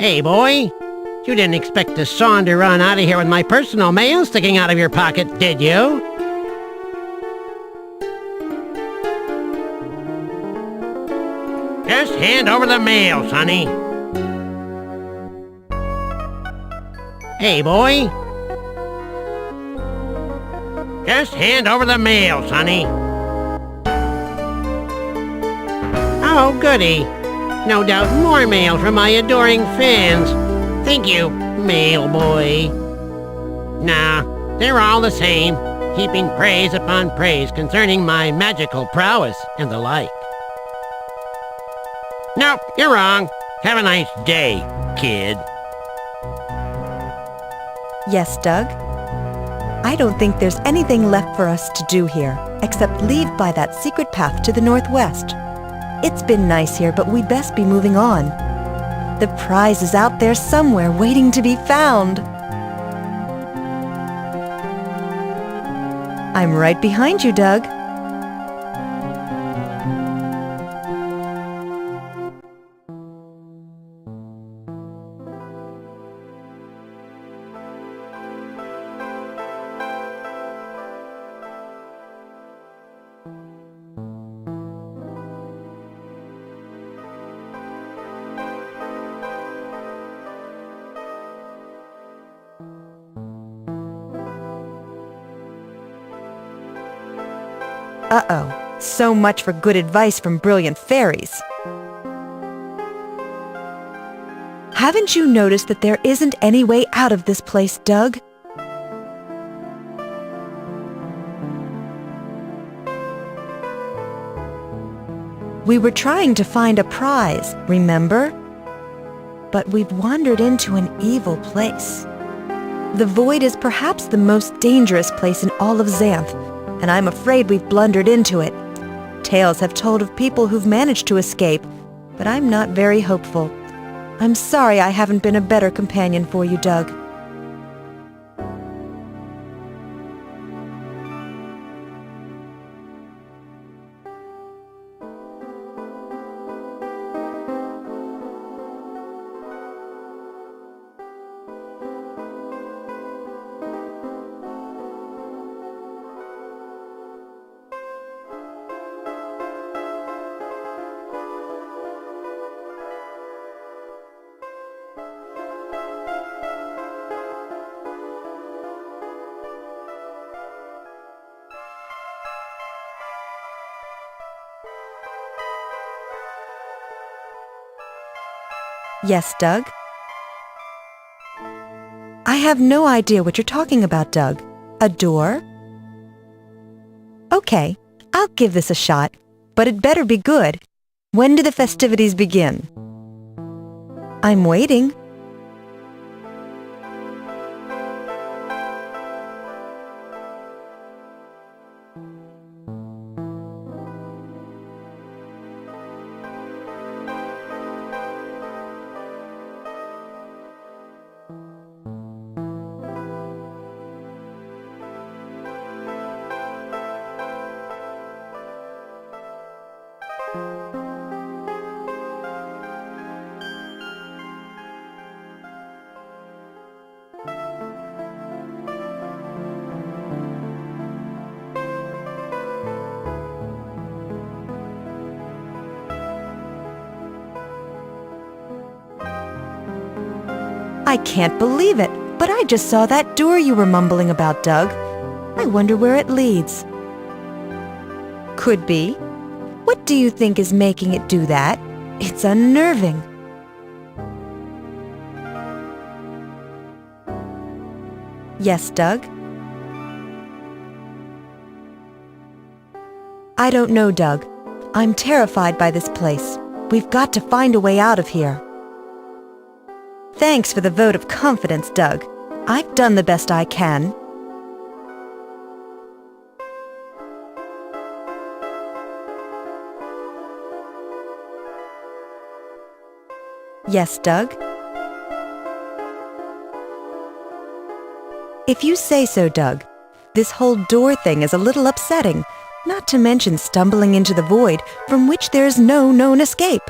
Hey, boy. You didn't expect to saunter on out of here with my personal mail sticking out of your pocket, did you? Just hand over the mail, sonny. Hey, boy. Just hand over the mail, sonny. Oh, goody. No doubt more mail from my adoring fans. Thank you, mail boy. Nah, they're all the same, heaping praise upon praise concerning my magical prowess and the like. Nope, you're wrong. Have a nice day, kid. Yes, Doug? I don't think there's anything left for us to do here, except leave by that secret path to the northwest. It's been nice here, but we'd best be moving on. The prize is out there somewhere waiting to be found. I'm right behind you, Doug. Uh-oh, so much for good advice from brilliant fairies. Haven't you noticed that there isn't any way out of this place, Doug? We were trying to find a prize, remember? But we've wandered into an evil place. The void is perhaps the most dangerous place in all of Xanth, and I'm afraid we've blundered into it. Tales have told of people who've managed to escape, but I'm not very hopeful. I'm sorry I haven't been a better companion for you, Doug. Yes, Doug? I have no idea what you're talking about, Doug. A door? Okay, I'll give this a shot, but it better be good. When do the festivities begin? I'm waiting. I can't believe it, but I just saw that door you were mumbling about, Doug. I wonder where it leads. Could be. What do you think is making it do that? It's unnerving. Yes, Doug? I don't know, Doug. I'm terrified by this place. We've got to find a way out of here. Thanks for the vote of confidence, Doug. I've done the best I can. Yes, Doug? If you say so, Doug. This whole door thing is a little upsetting, not to mention stumbling into the void from which there is no known escape.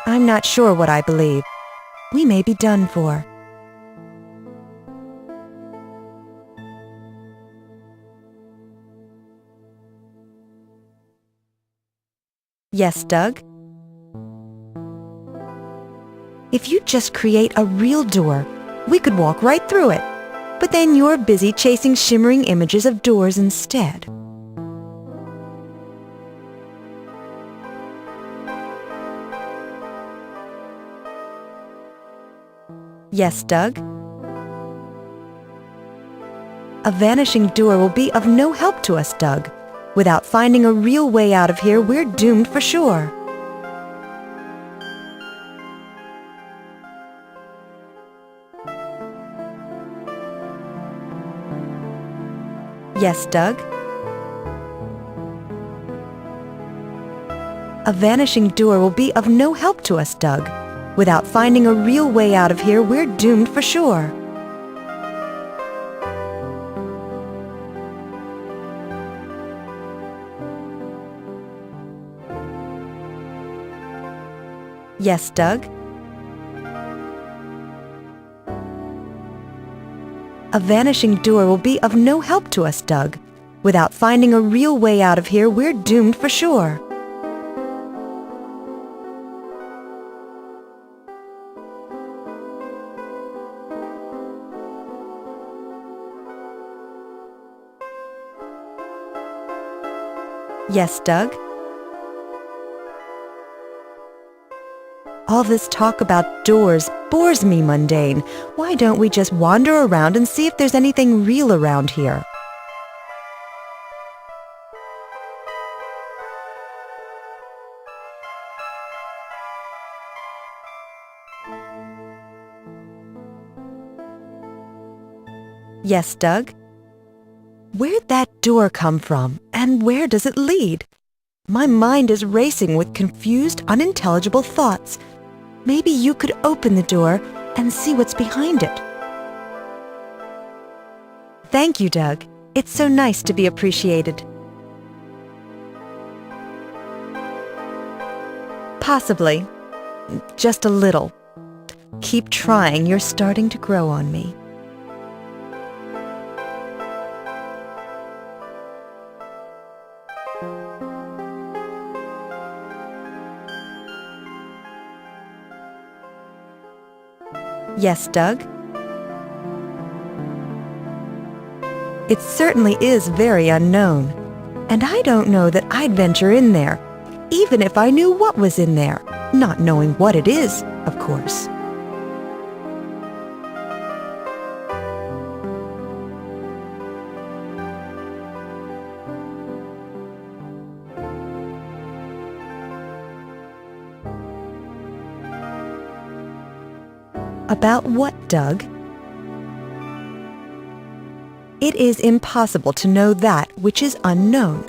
I'm not sure what I believe. we may be done for. Yes, Doug? If you just create a real door, we could walk right through it. But then you're busy chasing shimmering images of doors instead. Yes, Doug? A vanishing door will be of no help to us, Doug. Without finding a real way out of here, we're doomed for sure. Yes, Doug? A vanishing door will be of no help to us, Doug. Without finding a real way out of here, we're doomed for sure. Yes, Doug? A vanishing door will be of no help to us, Doug. Without finding a real way out of here, we're doomed for sure. Yes, Doug? All this talk about doors bores me, Mundane. Why don't we just wander around and see if there's anything real around here? Yes, Doug? Where'd that door come from, and where does it lead? My mind is racing with confused, unintelligible thoughts. Maybe you could open the door and see what's behind it. Thank you, Doug. It's so nice to be appreciated. Possibly. Just a little. Keep trying. You're starting to grow on me. Yes, Doug? It certainly is very unknown, and I don't know that I'd venture in there, even if I knew what was in there, not knowing what it is, of course. About what, Doug? It is impossible to know that which is unknown.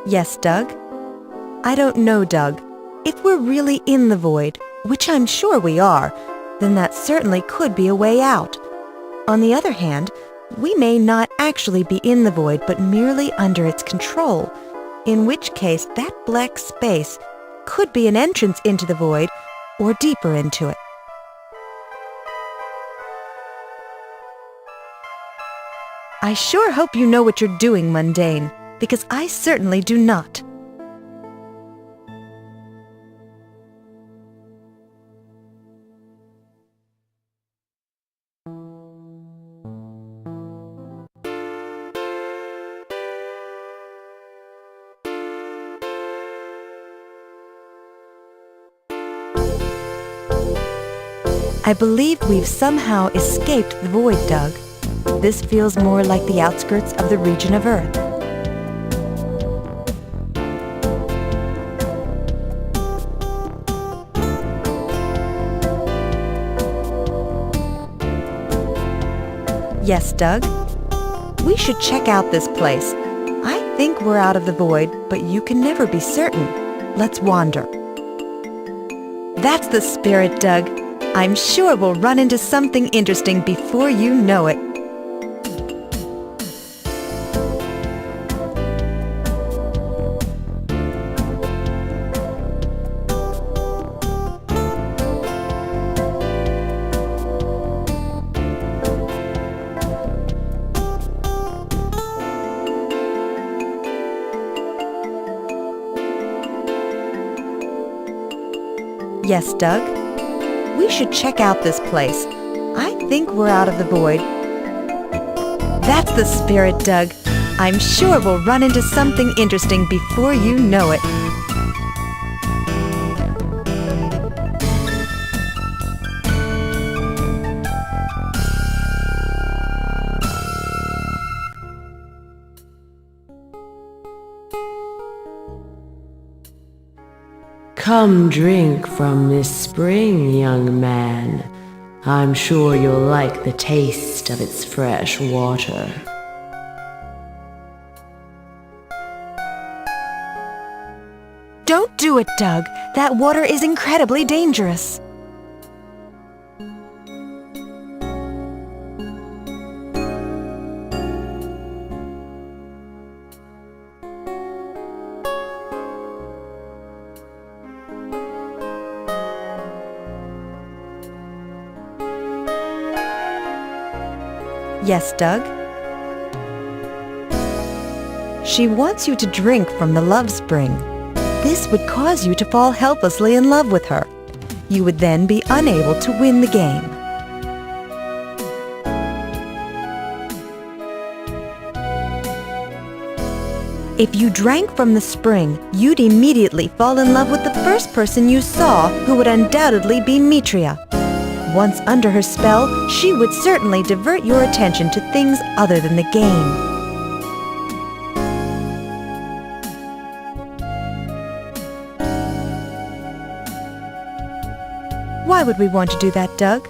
Yes, Doug? I don't know, Doug. If we're really in the void, which I'm sure we are, then that certainly could be a way out. On the other hand, we may not actually be in the void, but merely under its control, in which case that black space could be an entrance into the void or deeper into it. I sure hope you know what you're doing, Mundane, because I certainly do not. I believe we've somehow escaped the void, Doug. This feels more like the outskirts of the region of Earth. Yes, Doug? We should check out this place. I think we're out of the void, but you can never be certain. Let's wander. That's the spirit, Doug. I'm sure we'll run into something interesting before you know it. Yes, Doug? We should check out this place. I think we're out of the void. That's the spirit, Doug. I'm sure we'll run into something interesting before you know it. Come drink from this spring, young man. I'm sure you'll like the taste of its fresh water. Don't do it, Doug. That water is incredibly dangerous. Yes, Doug? She wants you to drink from the love spring. This would cause you to fall helplessly in love with her. You would then be unable to win the game. If you drank from the spring, you'd immediately fall in love with the first person you saw, who would undoubtedly be Mitria. Once under her spell, she would certainly divert your attention to things other than the game. Why would we want to do that, Doug?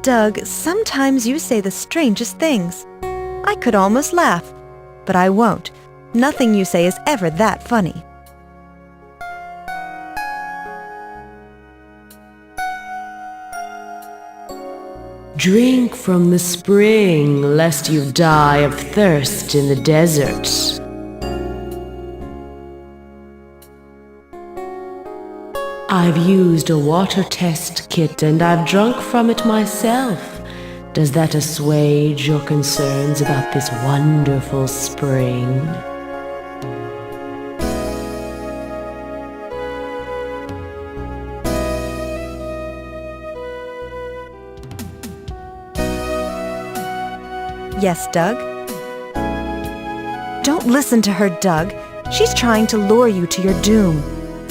Doug, sometimes you say the strangest things. I could almost laugh, but I won't. Nothing you say is ever that funny. Drink from the spring, lest you die of thirst in the desert. I've used a water test kit and I've drunk from it myself. Does that assuage your concerns about this wonderful spring? Yes, Doug? Don't listen to her, Doug. She's trying to lure you to your doom.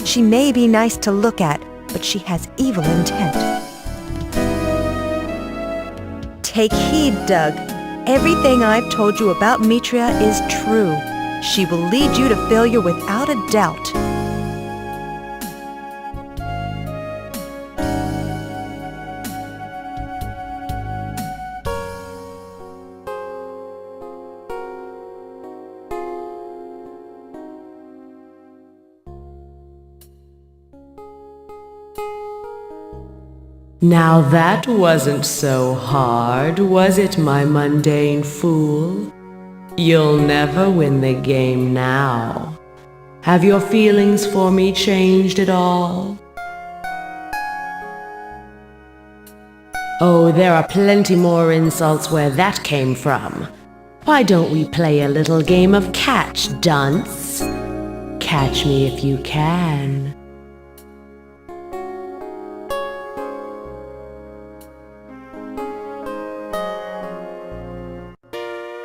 She may be nice to look at, but she has evil intent. Take heed, Doug. Everything I've told you about Mitria is true. She will lead you to failure without a doubt. Now that wasn't so hard, was it, my mundane fool? You'll never win the game now. Have your feelings for me changed at all? Oh, there are plenty more insults where that came from. Why don't we play a little game of catch, dunce? Catch me if you can.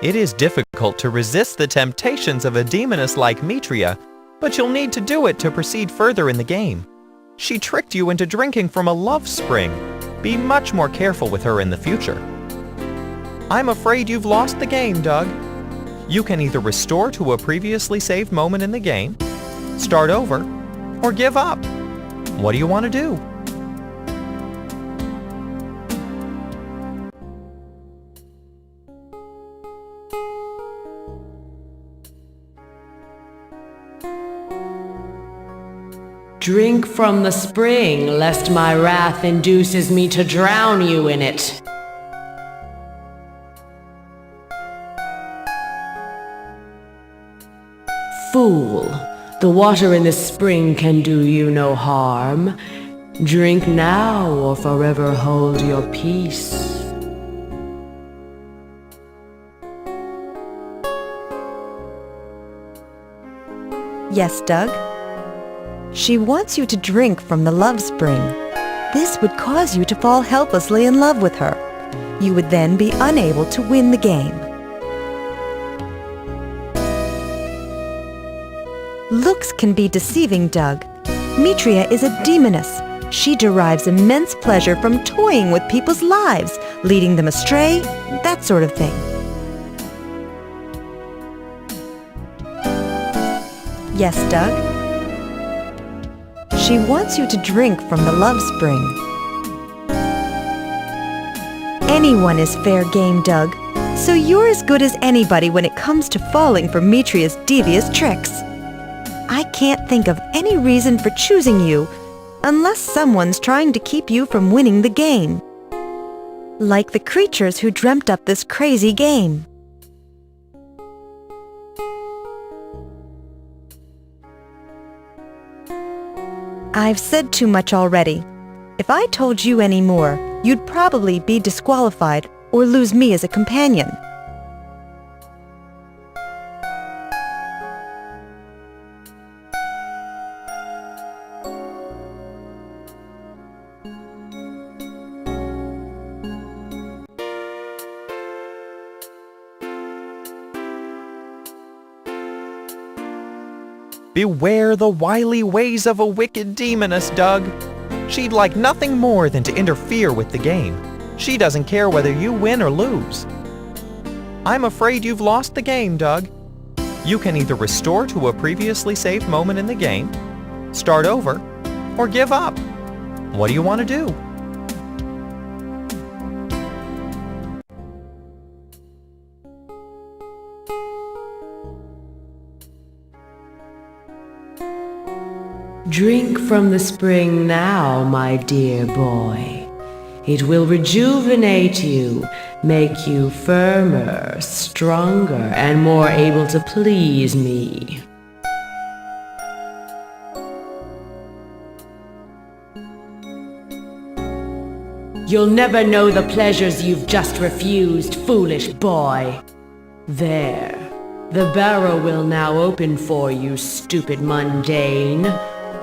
It is difficult to resist the temptations of a demoness like Mitria, but you'll need to do it to proceed further in the game. She tricked you into drinking from a love spring. Be much more careful with her in the future. I'm afraid you've lost the game, Doug. You can either restore to a previously saved moment in the game, start over, or give up. What do you want to do? Drink from the spring, lest my wrath induces me to drown you in it. Fool, the water in the spring can do you no harm. Drink now or forever hold your peace. Yes, Doug? She wants you to drink from the love spring. This would cause you to fall helplessly in love with her. You would then be unable to win the game. Looks can be deceiving, Doug. Mitria is a demoness. She derives immense pleasure from toying with people's lives, leading them astray, that sort of thing. Yes, Doug? She wants you to drink from the love spring. Anyone is fair game, Doug, so you're as good as anybody when it comes to falling for Mitria's devious tricks. I can't think of any reason for choosing you unless someone's trying to keep you from winning the game. Like the creatures who dreamt up this crazy game. I've said too much already. If I told you any more, you'd probably be disqualified or lose me as a companion. Beware the wily ways of a wicked demoness, Doug. She'd like nothing more than to interfere with the game. She doesn't care whether you win or lose. I'm afraid you've lost the game, Doug. You can either restore to a previously saved moment in the game, start over, or give up. What do you want to do? Drink from the spring now, my dear boy. It will rejuvenate you, make you firmer, stronger, and more able to please me. You'll never know the pleasures you've just refused, foolish boy. There. The barrow will now open for you, stupid mundane.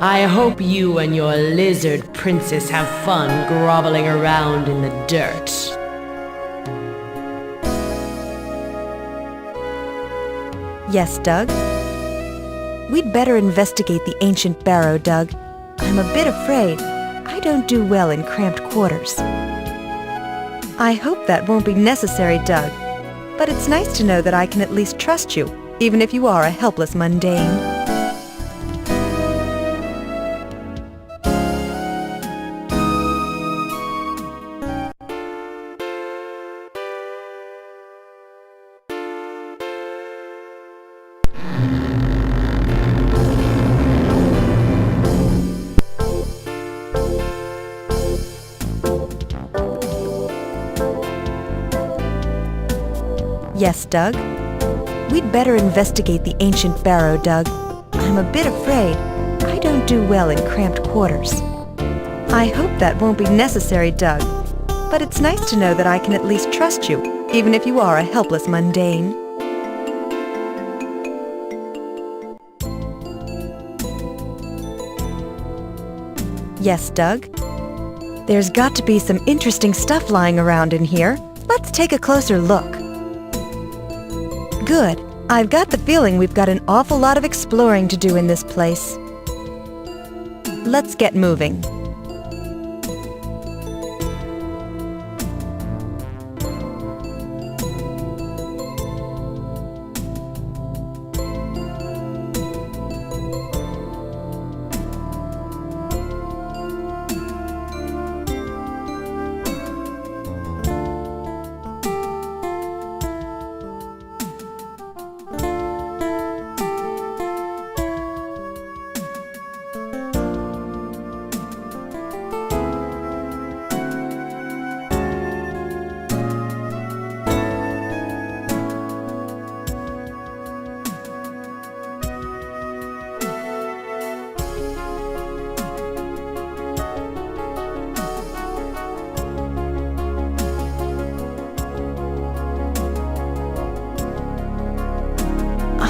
I hope you and your lizard princess have fun groveling around in the dirt. Yes, Doug? We'd better investigate the ancient barrow, Doug. I'm a bit afraid. I don't do well in cramped quarters. I hope that won't be necessary, Doug. But it's nice to know that I can at least trust you, even if you are a helpless mundane. Yes, Doug? We'd better investigate the ancient barrow, Doug. I'm a bit afraid. I don't do well in cramped quarters. I hope that won't be necessary, Doug. But it's nice to know that I can at least trust you, even if you are a helpless mundane. Yes, Doug? There's got to be some interesting stuff lying around in here. Let's take a closer look. Good. I've got the feeling we've got an awful lot of exploring to do in this place. Let's get moving.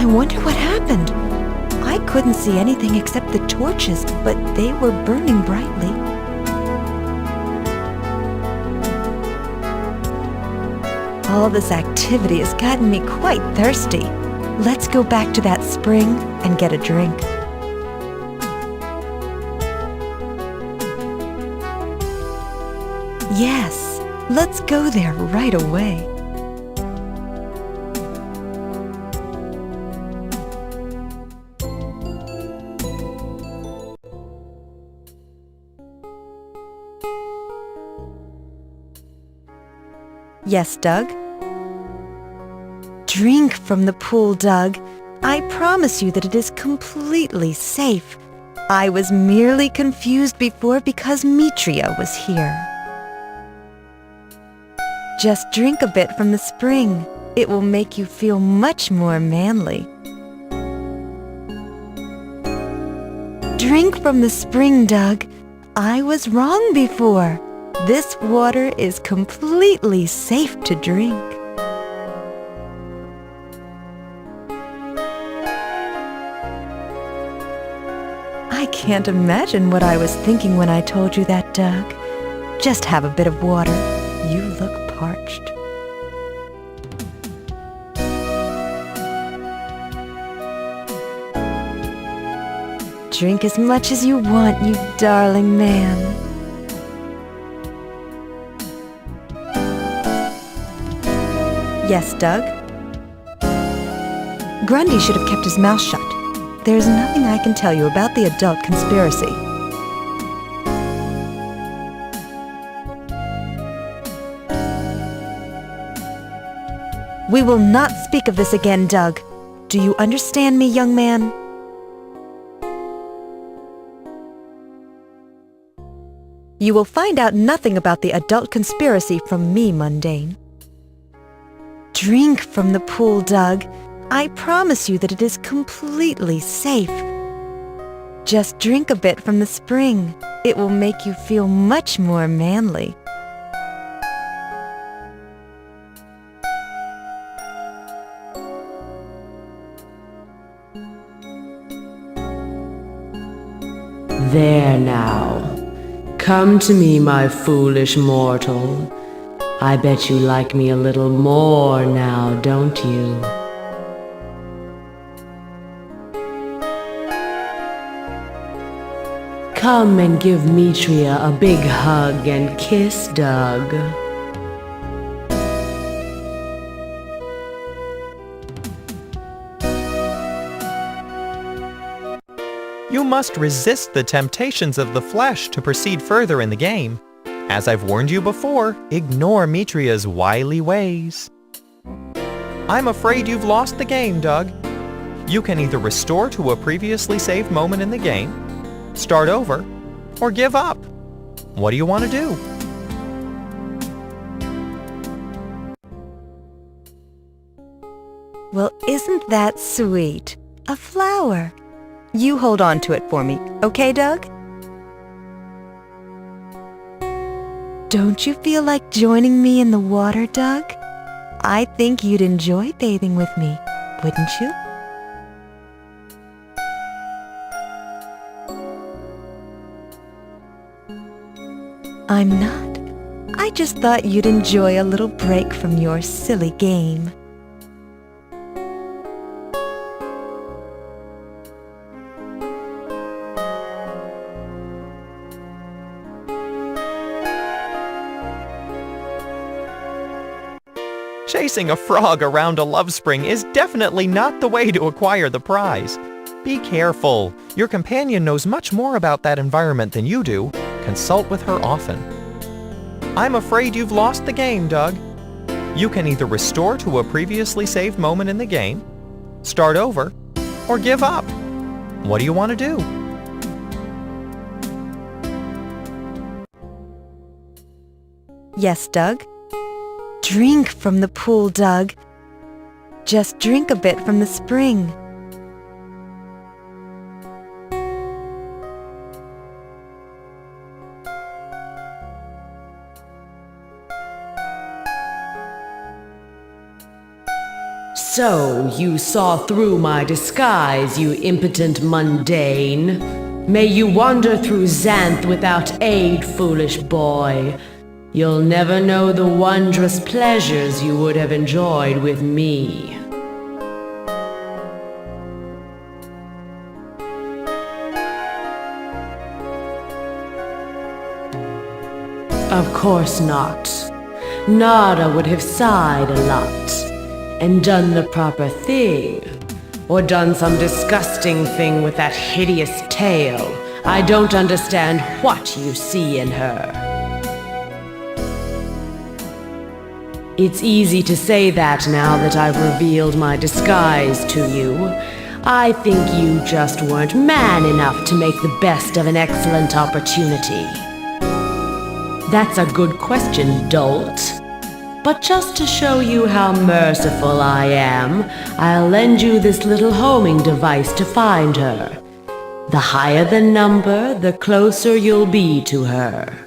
I wonder what happened. I couldn't see anything except the torches, but they were burning brightly. All this activity has gotten me quite thirsty. Let's go back to that spring and get a drink. Yes, let's go there right away. Yes, Doug? Drink from the pool, Doug. I promise you that it is completely safe. I was merely confused before because Mitria was here. Just drink a bit from the spring. It will make you feel much more manly. Drink from the spring, Doug. I was wrong before. This water is completely safe to drink. I can't imagine what I was thinking when I told you that, Doug. Just have a bit of water. You look parched. Drink as much as you want, you darling man. Yes, Doug? Grundy should have kept his mouth shut. There's nothing I can tell you about the adult conspiracy. We will not speak of this again, Doug. Do you understand me, young man? You will find out nothing about the adult conspiracy from me, Mundane. Drink from the pool, Doug. I promise you that it is completely safe. Just drink a bit from the spring. It will make you feel much more manly. There now. Come to me, my foolish mortal. I bet you like me a little more now, don't you? Come and give Mitria a big hug and kiss, Doug. You must resist the temptations of the flesh to proceed further in the game. As I've warned you before, ignore Mitria's wily ways. I'm afraid you've lost the game, Doug. You can either restore to a previously saved moment in the game, start over, or give up. What do you want to do? Well, isn't that sweet? A flower. You hold on to it for me, okay, Doug? Don't you feel like joining me in the water, Doug? I think you'd enjoy bathing with me, wouldn't you? I'm not. I just thought you'd enjoy a little break from your silly game. Chasing a frog around a love spring is definitely not the way to acquire the prize. Be careful. Your companion knows much more about that environment than you do. Consult with her often. I'm afraid you've lost the game, Doug. You can either restore to a previously saved moment in the game, start over, or give up. What do you want to do? Yes, Doug? Drink from the pool, Doug. Just drink a bit from the spring. So, you saw through my disguise, you impotent mundane. May you wander through Xanth without aid, foolish boy. You'll never know the wondrous pleasures you would have enjoyed with me. Of course not. Nada would have sighed a lot, and done the proper thing, or done some disgusting thing with that hideous tail. I don't understand what you see in her. It's easy to say that now that I've revealed my disguise to you. I think you just weren't man enough to make the best of an excellent opportunity. That's a good question, dolt. But just to show you how merciful I am, I'll lend you this little homing device to find her. The higher the number, the closer you'll be to her.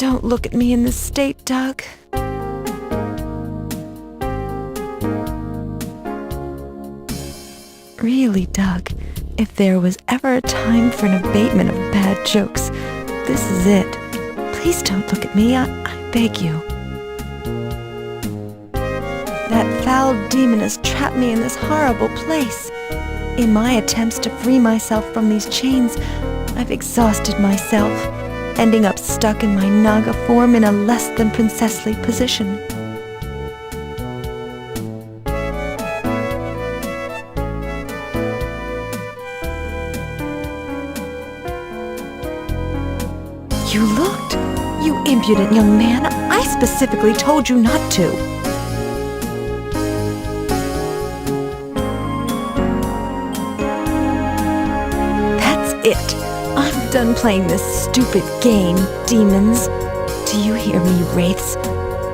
Don't look at me in this state, Doug. Really, Doug, if there was ever a time for an abatement of bad jokes, this is it. Please don't look at me, I beg you. That foul demon has trapped me in this horrible place. In my attempts to free myself from these chains, I've exhausted myself, ending up stuck in my Naga form in a less than princessly position. You looked! You impudent young man! I specifically told you not to! That's it! I'm done playing this stupid game, demons! Do you hear me, wraiths?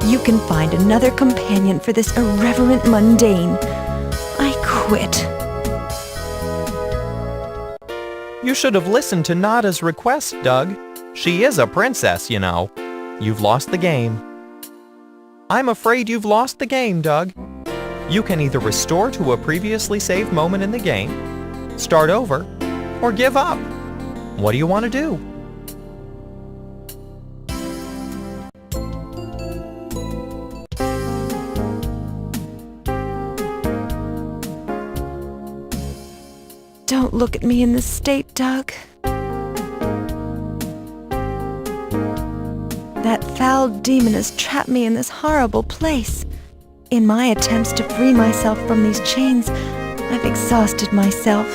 You can find another companion for this irreverent mundane. I quit. You should have listened to Nada's request, Doug. She is a princess, you know. You've lost the game. I'm afraid you've lost the game, Doug. You can either restore to a previously saved moment in the game, start over, or give up. What do you want to do? Don't look at me in this state, Doug. That foul demon has trapped me in this horrible place. In my attempts to free myself from these chains, I've exhausted myself,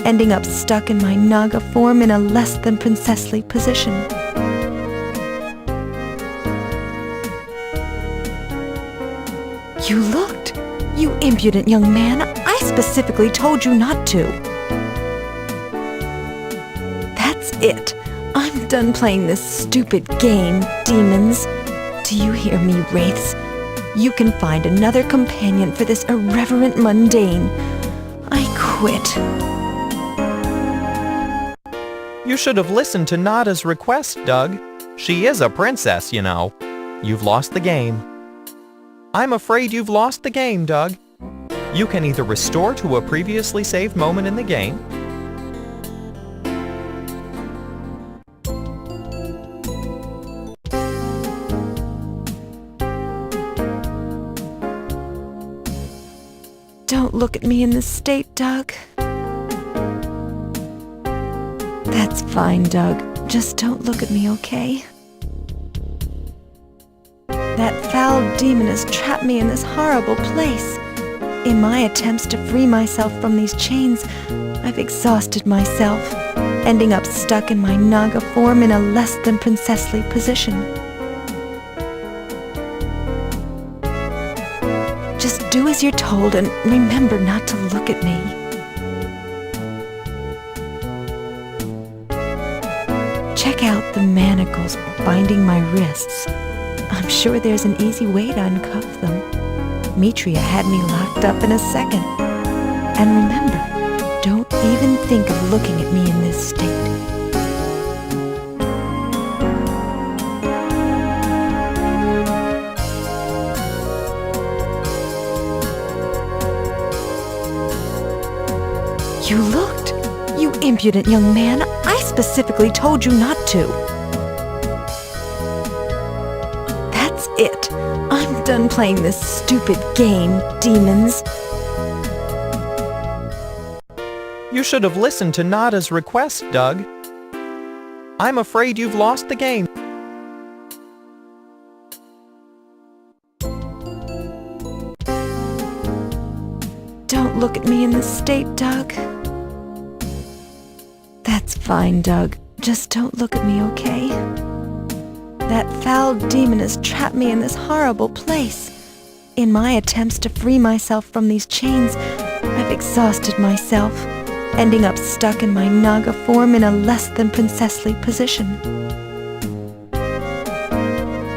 ending up stuck in my Naga form in a less than princessly position. You looked! You impudent young man! I specifically told you not to! That's it! I'm done playing this stupid game, demons! Do you hear me, wraiths? You can find another companion for this irreverent mundane. I quit. You should have listened to Nada's request, Doug. She is a princess, you know. You've lost the game. I'm afraid you've lost the game, Doug. You can either restore to a previously saved moment in the game, Don't look at me in this state, Doug. That's fine, Doug. Just don't look at me, okay? That foul demon has trapped me in this horrible place. In my attempts to free myself from these chains, I've exhausted myself, ending up stuck in my Naga form in a less than princessly position. Just do as you're told and remember not to look at me. Check out the manacles binding my wrists. I'm sure there's an easy way to uncuff them. Mitria had me locked up in a second. And remember, don't even think of looking at me in this state. You looked! You impudent young man! I specifically told you not to! That's it! I'm done playing this stupid game, demons! You should have listened to Nada's request, Doug. I'm afraid you've lost the game. Don't look at me in this state, Doug. That's fine, Doug. Just don't look at me, okay? That foul demon has trapped me in this horrible place. In my attempts to free myself from these chains, I've exhausted myself, ending up stuck in my Naga form in a less than princessly position.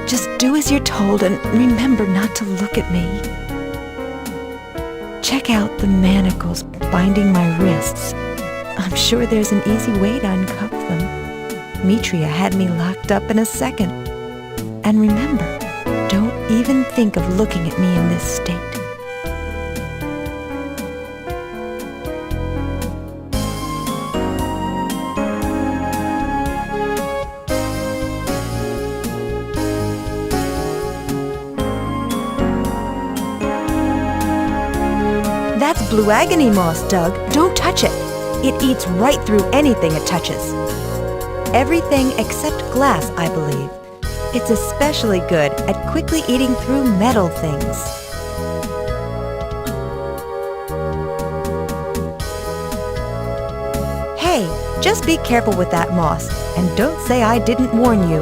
Just do as you're told and remember not to look at me. Check out the manacles binding my wrists. I'm sure there's an easy way to uncuff them. Mitria had me locked up in a second. And remember, don't even think of looking at me in this state. That's blue agony moss, Doug. Don't touch it. It eats right through anything it touches. Everything except glass, I believe. It's especially good at quickly eating through metal things. Hey, just be careful with that moss, and don't say I didn't warn you.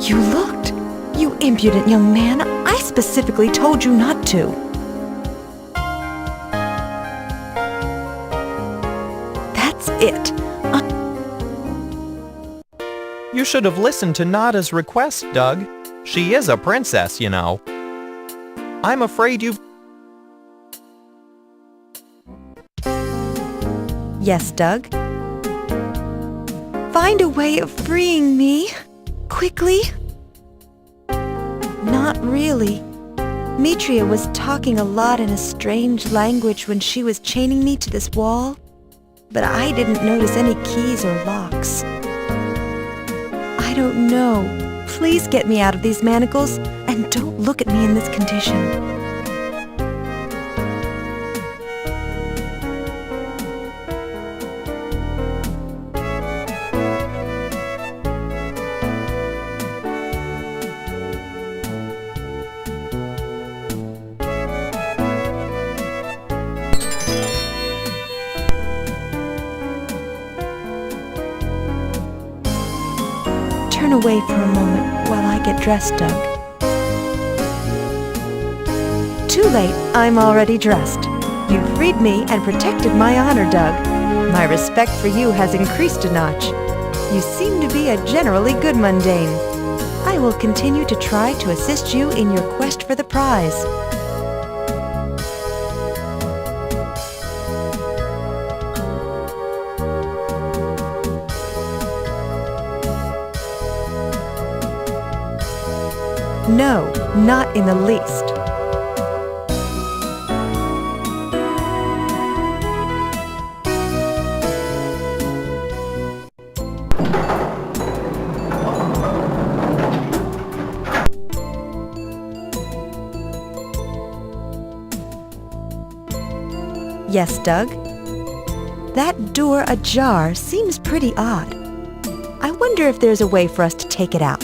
You looked! You impudent young man! I specifically told you not to! That's it! You should have listened to Nada's request, Doug. She is a princess, you know. I'm afraid you've... Yes, Doug? Find a way of freeing me. Quickly? Not really. Mitria was talking a lot in a strange language when she was chaining me to this wall, but I didn't notice any keys or locks. I don't know. Please get me out of these manacles, and don't look at me in this condition. Turn away for a moment while I get dressed, Doug. Too late, I'm already dressed. You freed me and protected my honor, Doug. My respect for you has increased a notch. You seem to be a generally good mundane. I will continue to try to assist you in your quest for the prize. No, not in the least. Yes, Doug? That door ajar seems pretty odd. I wonder if there's a way for us to take it out.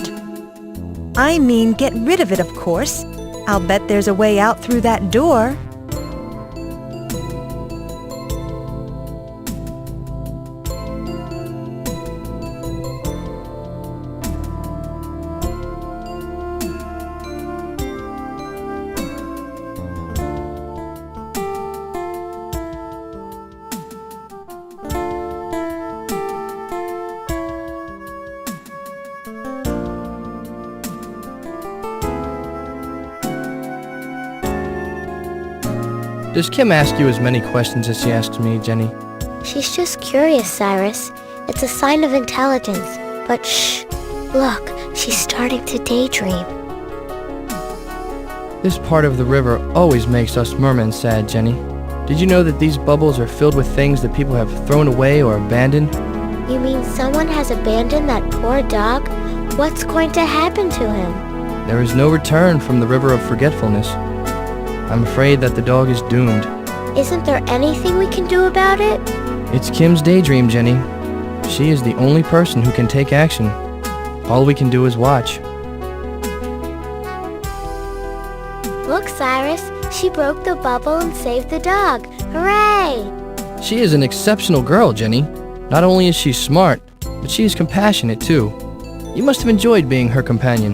I mean, get rid of it, of course. I'll bet there's a way out through that door. Does Kim ask you as many questions as she asked me, Jenny? She's just curious, Cyrus. It's a sign of intelligence. But shh! Look, she's starting to daydream. This part of the river always makes us mermen sad, Jenny. Did you know that these bubbles are filled with things that people have thrown away or abandoned? You mean someone has abandoned that poor dog? What's going to happen to him? There is no return from the river of forgetfulness. I'm afraid that the dog is doomed. Isn't there anything we can do about it? It's Kim's daydream, Jenny. She is the only person who can take action. All we can do is watch. Look, Cyrus, she broke the bubble and saved the dog. Hooray! She is an exceptional girl, Jenny. Not only is she smart, but she is compassionate too. You must have enjoyed being her companion.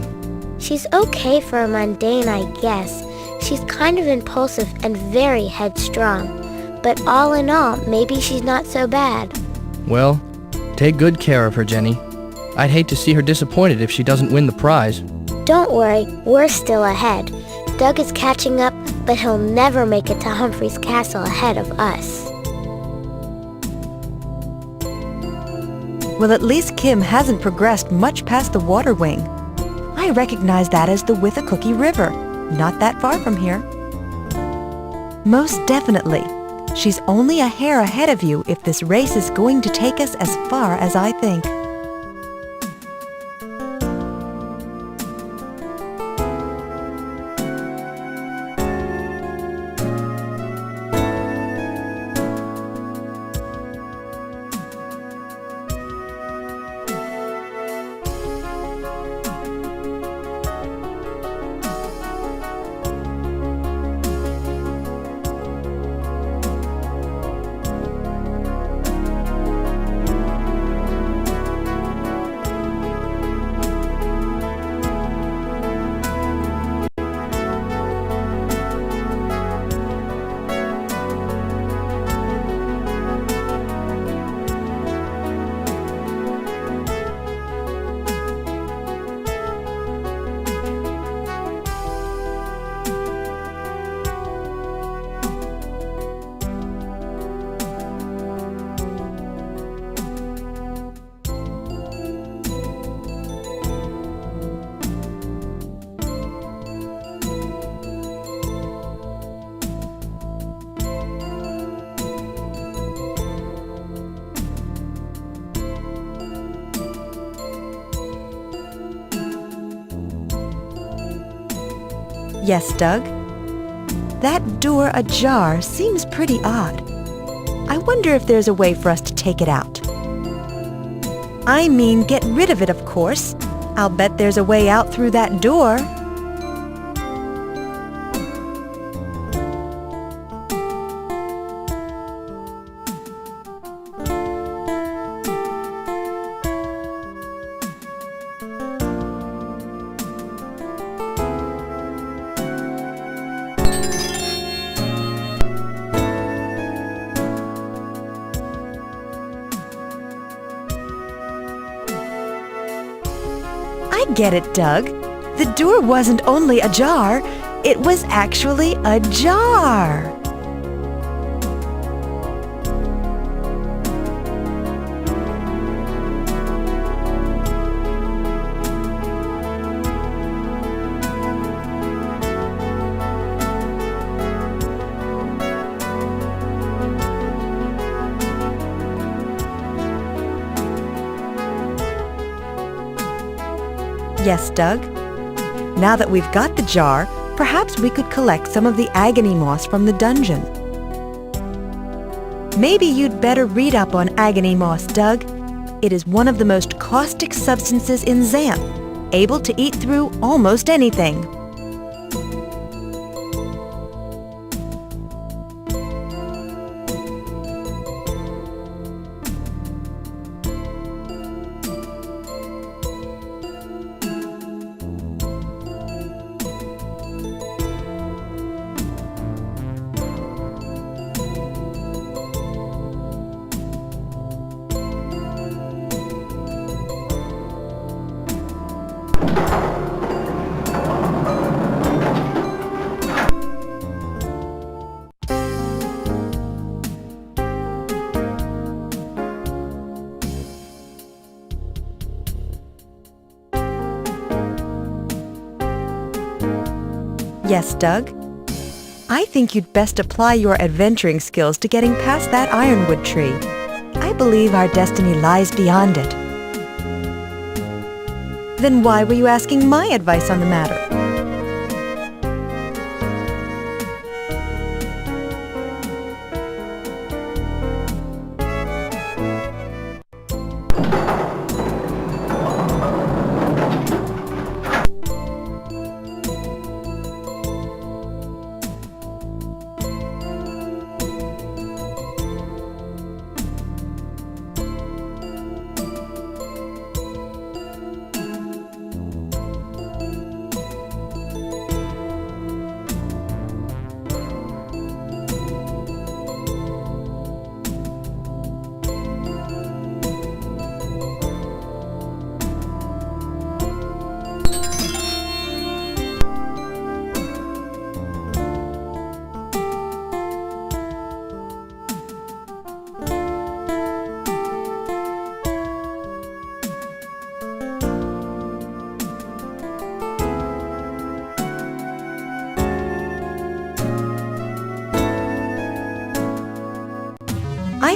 She's okay for a mundane, I guess. She's kind of impulsive and very headstrong. But all in all, maybe she's not so bad. Well, take good care of her, Jenny. I'd hate to see her disappointed if she doesn't win the prize. Don't worry, we're still ahead. Doug is catching up, but he'll never make it to Humphrey's castle ahead of us. Well, at least Kim hasn't progressed much past the water wing. I recognize that as the With-A-Cookie River, not that far from here. Most definitely. She's only a hair ahead of you if this race is going to take us as far as I think. Yes, Doug? That door ajar seems pretty odd. I wonder if there's a way for us to take it out. I mean, get rid of it, of course. I'll bet there's a way out through that door. I get it, Doug. The door wasn't only ajar, it was actually a jar. Yes, Doug? Now that we've got the jar, perhaps we could collect some of the agony moss from the dungeon. Maybe you'd better read up on agony moss, Doug. It is one of the most caustic substances in Xanth, able to eat through almost anything. Yes, Doug? I think you'd best apply your adventuring skills to getting past that ironwood tree. I believe our destiny lies beyond it. Then why were you asking my advice on the matter?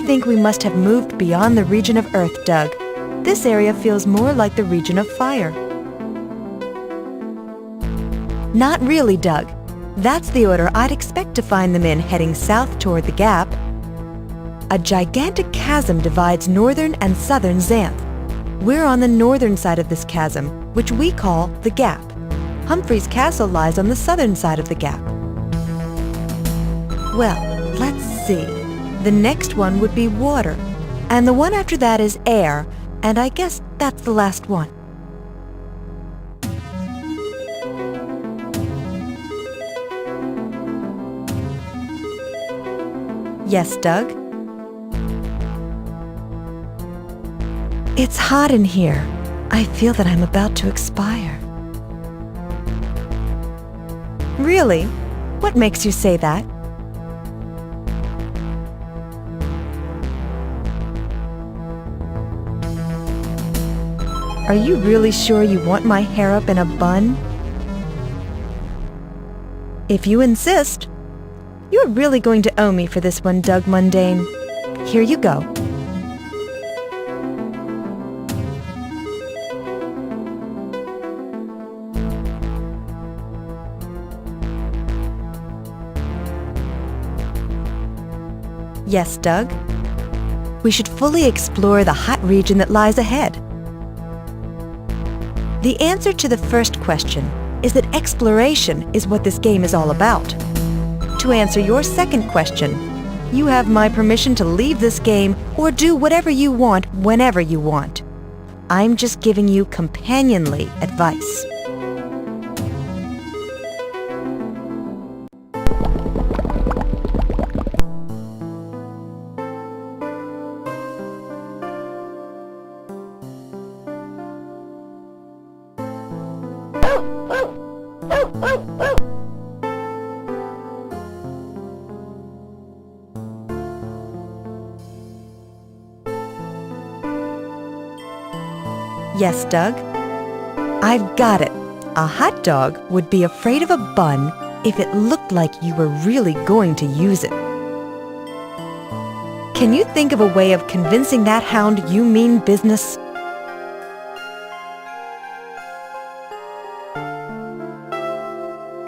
think we must have moved beyond the region of Earth, Doug. This area feels more like the region of fire. Not really, Doug. That's the order I'd expect to find them in heading south toward the Gap. A gigantic chasm divides northern and southern Xanth. We're on the northern side of this chasm, which we call the Gap. Humphrey's castle lies on the southern side of the Gap. Well, let's see. The next one would be water, and the one after that is air, and I guess that's the last one. Yes, Doug? It's hot in here. I feel that I'm about to expire. Really? What makes you say that? Are you really sure you want my hair up in a bun? If you insist. You're really going to owe me for this one, Doug Mundane. Here you go. Yes, Doug? We should fully explore the hot region that lies ahead. The answer to the first question is that exploration is what this game is all about. To answer your second question, you have my permission to leave this game or do whatever you want whenever you want. I'm just giving you companionly advice. Yes, Doug? I've got it. A hot dog would be afraid of a bun if it looked like you were really going to use it. Can you think of a way of convincing that hound you mean business?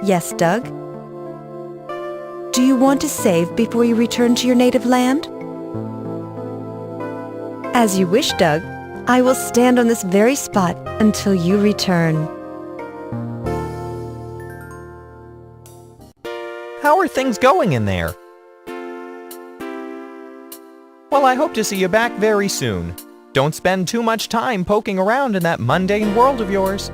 Yes, Doug? Do you want to save before you return to your native land? As you wish, Doug. I will stand on this very spot until you return. How are things going in there? Well, I hope to see you back very soon. Don't spend too much time poking around in that mundane world of yours.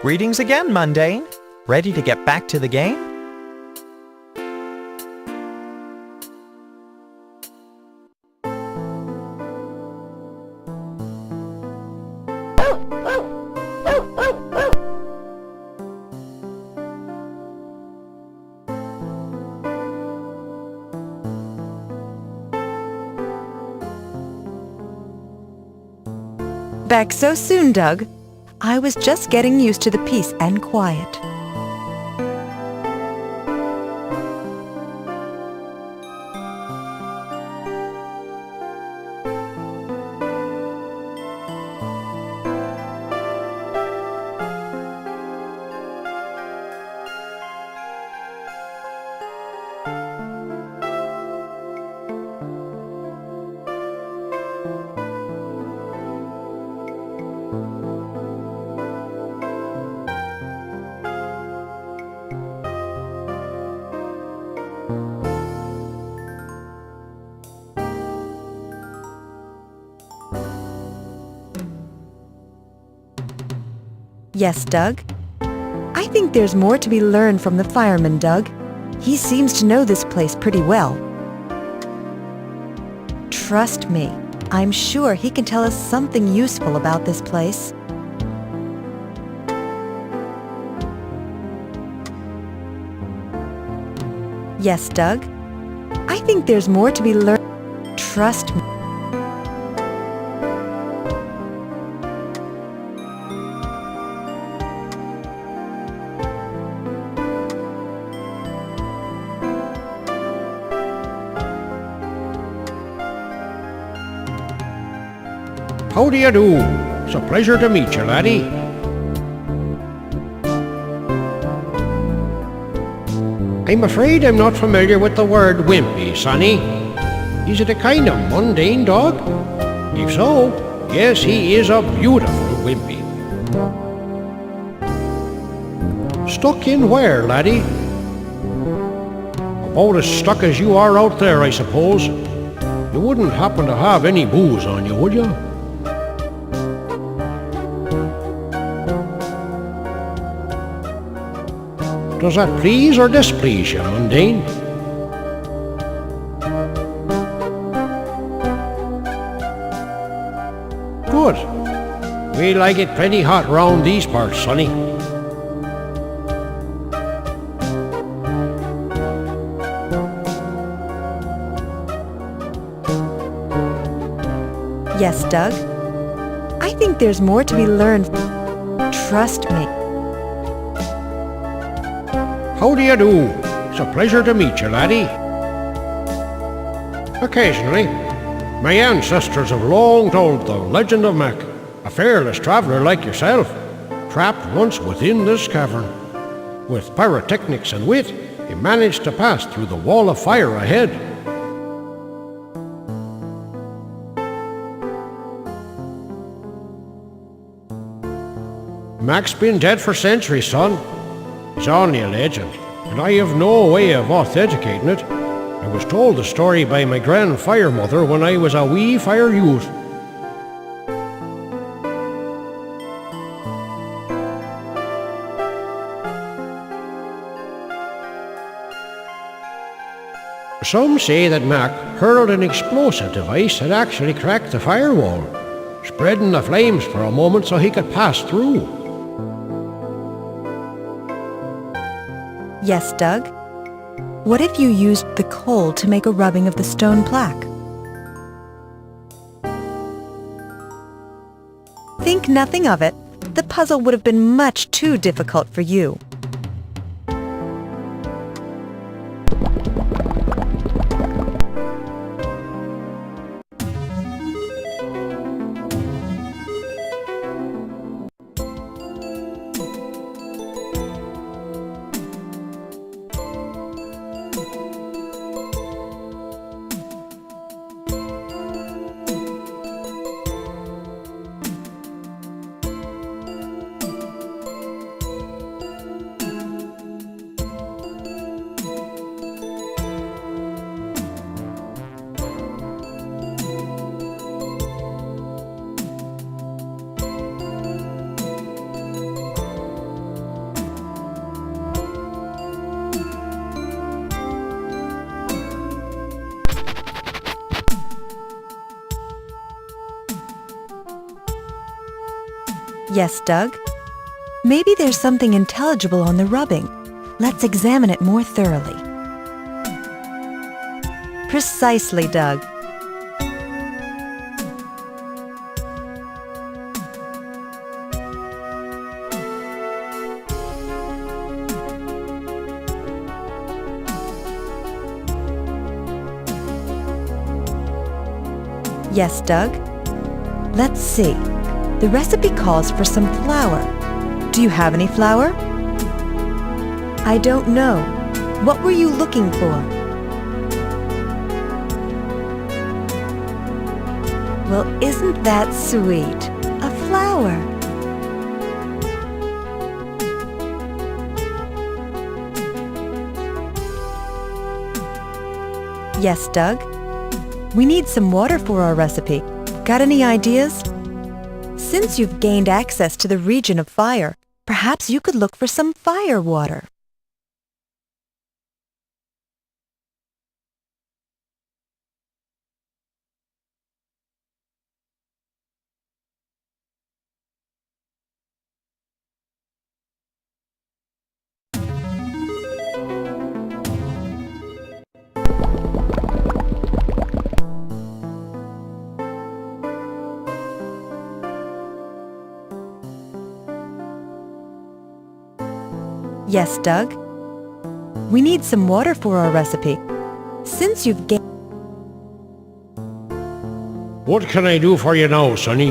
Greetings again, Mundane. Ready to get back to the game? Back so soon, Doug. I was just getting used to the peace and quiet. Yes, Doug? I think there's more to be learned from the fireman, Doug. He seems to know this place pretty well. Trust me, I'm sure he can tell us something useful about this place. Yes, Doug? I think there's more to be learned. Trust me. How do you do? It's a pleasure to meet you, laddie. I'm afraid I'm not familiar with the word wimpy, Sonny. Is it a kind of mundane dog? If so, yes, he is a beautiful wimpy. Stuck in where, laddie? About as stuck as you are out there, I suppose. You wouldn't happen to have any booze on you, would you? Does that please or displease you, Mundane? Good. We like it plenty hot round these parts, Sonny. Yes, Doug? I think there's more to be learned. Trust me. How do you do? It's a pleasure to meet you, laddie. Occasionally, my ancestors have long told the legend of Mac, a fearless traveller like yourself, trapped once within this cavern. With pyrotechnics and wit, he managed to pass through the wall of fire ahead. Mac's been dead for centuries, son. It's only a legend, and I have no way of authenticating it. I was told the story by my grandfire mother when I was a wee fire youth. Some say that Mac hurled an explosive device that actually cracked the firewall, spreading the flames for a moment so he could pass through. Yes, Doug? What if you used the coal to make a rubbing of the stone plaque? Think nothing of it. The puzzle would have been much too difficult for you. Yes, Doug? Maybe there's something intelligible on the rubbing. Let's examine it more thoroughly. Precisely, Doug. Yes, Doug? Let's see. The recipe calls for some flour. Do you have any flour? I don't know. What were you looking for? Well, isn't that sweet? A flower. Yes, Doug? We need some water for our recipe. Got any ideas? Since you've gained access to the region of fire, perhaps you could look for some fire water. Yes, Doug? We need some water for our recipe. Since you've gained... What can I do for you now, Sonny?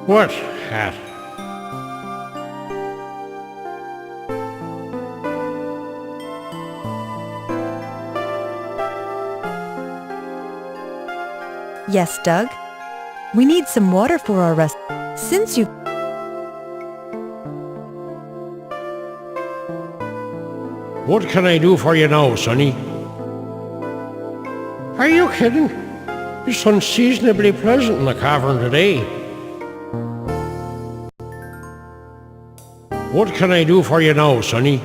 What hat? Yes, Doug? We need some water for our recipe. Since you... What can I do for you now, Sonny? Are you kidding? It's unseasonably pleasant in the cavern today. What can I do for you now, Sonny?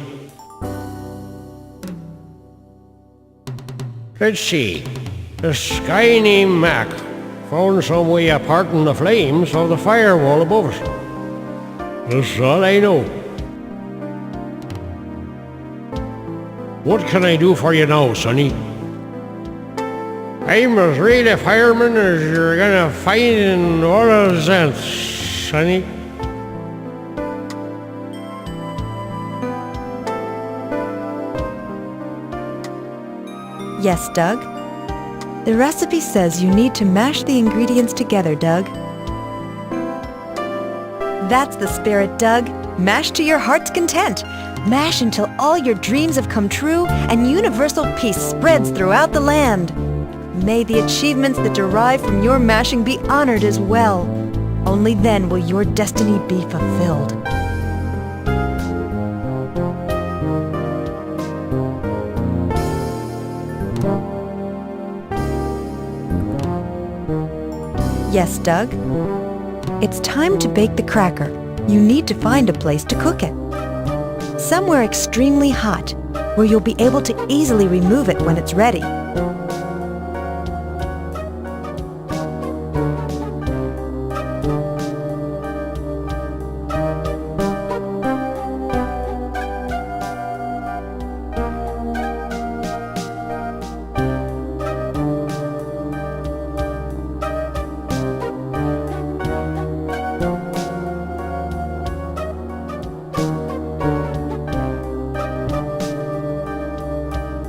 Let's see. A guy named Mac found some way of parting the flames of the firewall above us. That's all I know. What can I do for you now, Sonny? I'm as real a fireman as you're gonna find in all of Xanth, Sonny. Yes, Doug? The recipe says you need to mash the ingredients together, Doug. That's the spirit, Doug. Mash to your heart's content. Mash until all your dreams have come true and universal peace spreads throughout the land. May the achievements that derive from your mashing be honored as well. Only then will your destiny be fulfilled. Yes, Doug? It's time to bake the cracker. You need to find a place to cook it. Somewhere extremely hot, where you'll be able to easily remove it when it's ready.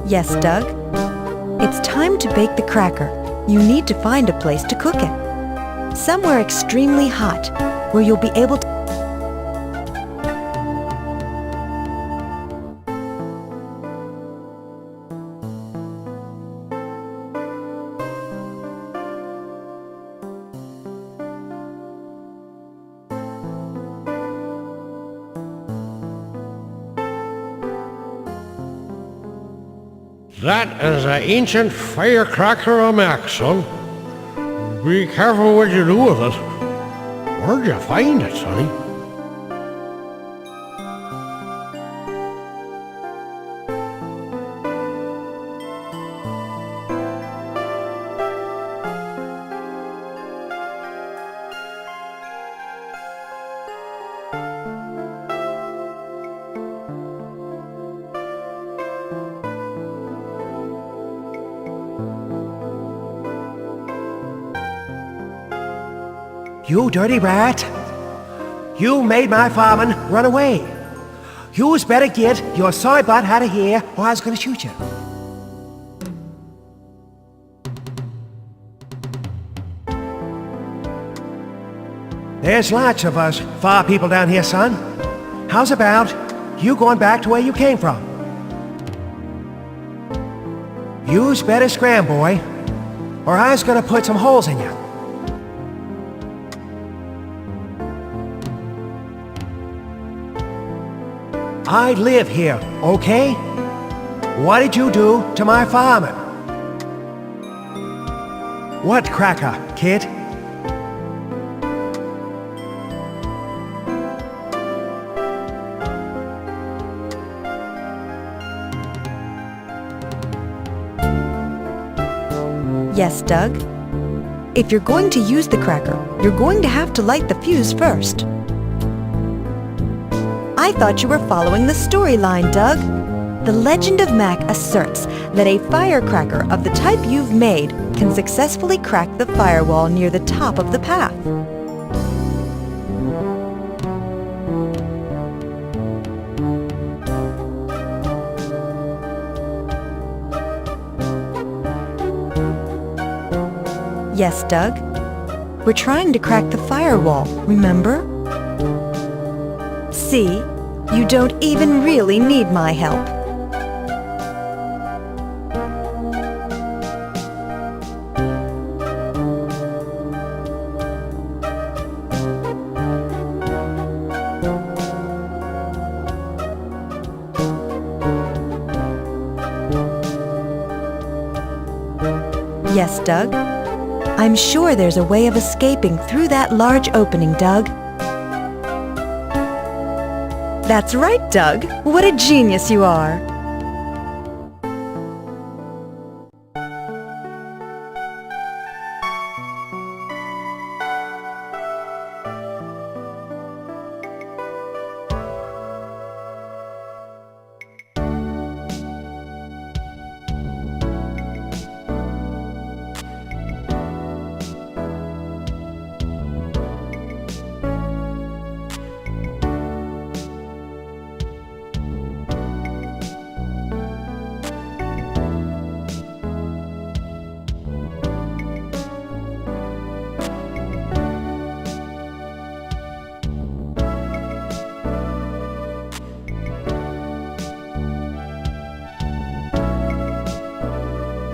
Yes, Doug? It's time to bake the cracker. You need to find a place to cook it. Somewhere extremely hot, where you'll be able to... That is an ancient firecracker of Mac, son. Be careful what you do with it. Where'd you find it, sonny? You dirty rat! You made my fireman run away. You's better get your soy butt out of here or I was gonna shoot you. There's lots of us fire people down here, son. How's about you going back to where you came from? You's better scram, boy, or I was gonna put some holes in you. I live here, okay? What did you do to my fireman? What cracker, kid? Yes, Doug? If you're going to use the cracker, you're going to have to light the fuse first. I thought you were following the storyline, Doug. The legend of Mac asserts that a firecracker of the type you've made can successfully crack the firewall near the top of the path. Yes, Doug? We're trying to crack the firewall, remember? See, you don't even really need my help. Yes, Doug? I'm sure there's a way of escaping through that large opening, Doug. That's right, Doug. What a genius you are.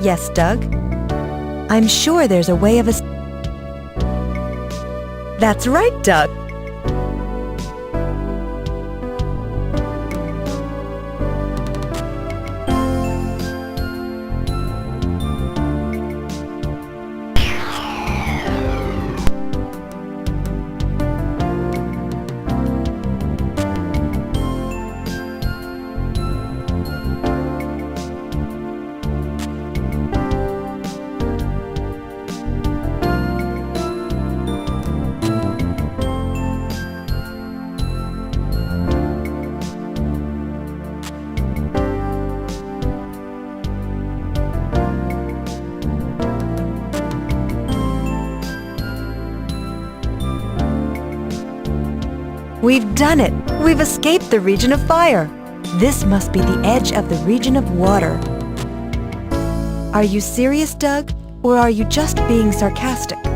Yes, Doug? I'm sure there's a way of That's right, Doug. We've done it! We've escaped the region of fire! This must be the edge of the region of water. Are you serious, Doug? Or are you just being sarcastic?